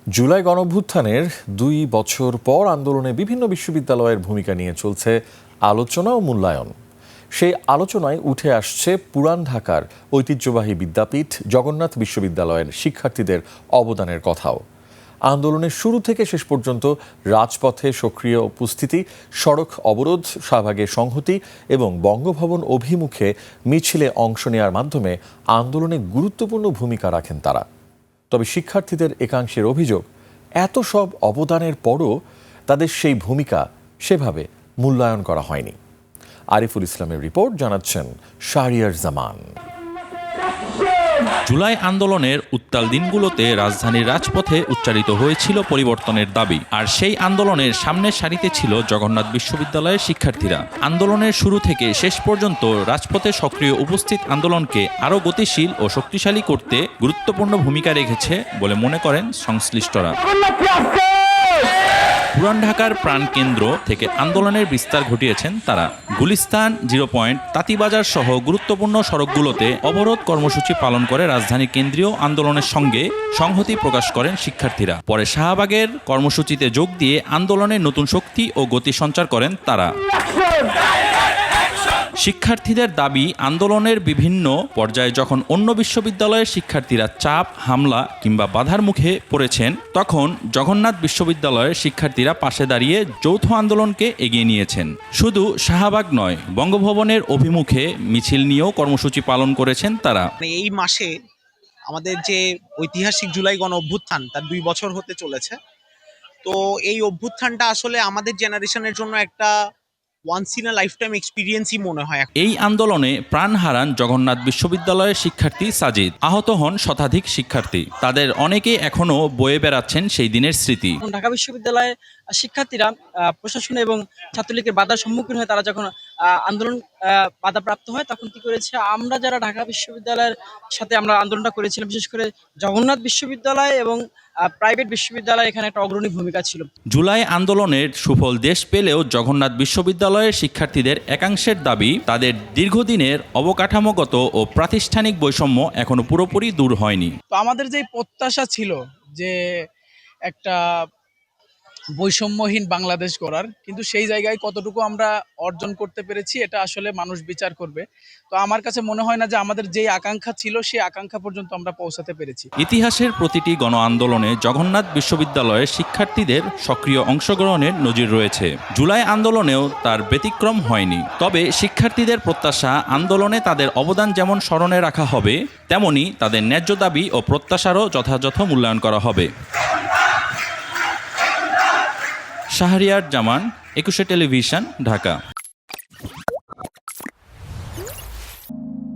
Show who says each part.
Speaker 1: জুলাই গণঅভ্যুত্থানের ২ বছর পর আন্দোলনে বিভিন্ন বিশ্ববিদ্যালয়ের ভূমিকা নিয়ে চলছে আলোচনা ও মূল্যায়ন। সেই আলোচনায় উঠে আসছে পুরান ঢাকার ঐতিহ্যবাহী বিদ্যাপীঠ জগন্নাথ বিশ্ববিদ্যালয়ের শিক্ষার্থীদের অবদানের কথাও। আন্দোলনের শুরু থেকে শেষ পর্যন্ত রাজপথে সক্রিয় উপস্থিতি, সড়ক অবরোধ, শাহবাগের সংহতি এবং বঙ্গভবন অভিমুখে মিছিলে অংশ নেওয়ার মাধ্যমে আন্দোলনে গুরুত্বপূর্ণ ভূমিকা রাখেন তারা। তবে শিক্ষার্থীদের একাংশের অভিযোগ, এত সব অবদানের পরও তাদের সেই ভূমিকা সেভাবে মূল্যায়ন করা হয়নি। আরিফুল ইসলামের রিপোর্ট, জানাচ্ছেন শাহরিয়ার জামান।
Speaker 2: জুলাই আন্দোলনের উত্তাল দিনগুলোতে রাজধানীর রাজপথে উচ্চারিত হয়েছিল পরিবর্তনের দাবি, আর সেই আন্দোলনের সামনের সারিতে ছিল জগন্নাথ বিশ্ববিদ্যালয়ের শিক্ষার্থীরা। আন্দোলনের শুরু থেকে শেষ পর্যন্ত রাজপথে সক্রিয় উপস্থিত আন্দোলনকে আরও গতিশীল ও শক্তিশালী করতে গুরুত্বপূর্ণ ভূমিকা রেখেছে বলে মনে করেন সংশ্লিষ্টরা। পুরান ঢাকার প্রাণকেন্দ্র থেকে আন্দোলনের বিস্তার ঘটিয়েছেন তারা। গুলিস্তান, 0 পয়েন্ট, তাঁতীবাজার সহ গুরুত্বপূর্ণ সড়কগুলোতে অবরোধ কর্মসূচি পালন করে রাজধানীর কেন্দ্রীয় আন্দোলনের সঙ্গে সংহতি প্রকাশ করেন শিক্ষার্থীরা। পরে শাহবাগের কর্মসূচিতে যোগ দিয়ে আন্দোলনের নতুন শক্তি ও গতি সঞ্চার করেন তারা। শিক্ষার্থীদের দাবি, আন্দোলনের বিভিন্ন পর্যায়ে যখন অন্য বিশ্ববিদ্যালয়ের শিক্ষার্থীরা চাপ, হামলা কিংবা বাধার মুখে পড়েছেন, তখন জগন্নাথ বিশ্ববিদ্যালয়ের শিক্ষার্থীরা পাশে দাঁড়িয়ে যৌথ আন্দোলনকে এগিয়ে নিয়েছেন। শুধু শাহবাগ নয়, বঙ্গভবনের অভিমুখে মিছিল নিয়েও কর্মসূচি পালন করেছেন তারা।
Speaker 3: এই মাসে আমাদের যে ঐতিহাসিক জুলাই গণ অভ্যুত্থান, তার 2 বছর হতে চলেছে। তো এই অভ্যুত্থানটা আসলে আমাদের জেনারেশনের জন্য একটা once in a lifetime এক্সপিরিয়েন্সই মনে হয়।
Speaker 2: এই আন্দোলনে প্রাণ হারান জগন্নাথ বিশ্ববিদ্যালয়ের শিক্ষার্থী সাজিদ। আহত হন শতাধিক শিক্ষার্থী। তাদের অনেকেই এখনো বয়ে বেড়াচ্ছেন সেই দিনের স্মৃতি।
Speaker 4: ঢাকা বিশ্ববিদ্যালয়ের শিক্ষার্থীরা প্রশাসন এবং ছাত্রলীগের বাধার সম্মুখীন হয়ে তারা যখন আন্দোলন বাধাপ্রাপ্ত হয়, তখন কি করেছে, আমরা যারা ঢাকা বিশ্ববিদ্যালয়ের সাথে আমরা আন্দোলনটা করেছিলাম, বিশেষ করে জগন্নাথ বিশ্ববিদ্যালয় এবং প্রাইভেট বিশ্ববিদ্যালয় এখানে একটা অগ্রণী ভূমিকা ছিল।
Speaker 2: জুলাই আন্দোলনের সুফল দেশ পেলেও জগন্নাথ বিশ্ববিদ্যালয়ের শিক্ষার্থীদের একাংশের দাবি, তাদের দীর্ঘদিনের অবকাঠামোগত ও প্রাতিষ্ঠানিক বৈষম্য এখনো পুরোপুরি দূর হয়নি।
Speaker 5: তো আমাদের যে প্রত্যাশা ছিল যে একটা বৈষম্যহীন বাংলাদেশ গড়ার, কিন্তু সেই জায়গায় কতটুকু আমরা অর্জন করতে পেরেছি এটা আসলে মানুষ বিচার করবে। তো আমার কাছে মনে হয় না যে আমাদের যেই আকাঙ্ক্ষা ছিল সেই আকাঙ্ক্ষা পর্যন্ত আমরা পৌঁছাতে পেরেছি।
Speaker 2: ইতিহাসের প্রতিটি গণ আন্দোলনে জগন্নাথ বিশ্ববিদ্যালয়ের শিক্ষার্থীদের সক্রিয় অংশগ্রহণের নজির রয়েছে। জুলাই আন্দোলনেও তার ব্যতিক্রম হয়নি। তবে শিক্ষার্থীদের প্রত্যাশা, আন্দোলনে তাদের অবদান যেমন স্মরণে রাখা হবে, তেমনি তাদের ন্যায্য দাবি ও প্রত্যাশারও যথাযথ মূল্যায়ন করা হবে। শাহরিয়ার জামান, 21 টেলিভিশন, ঢাকা।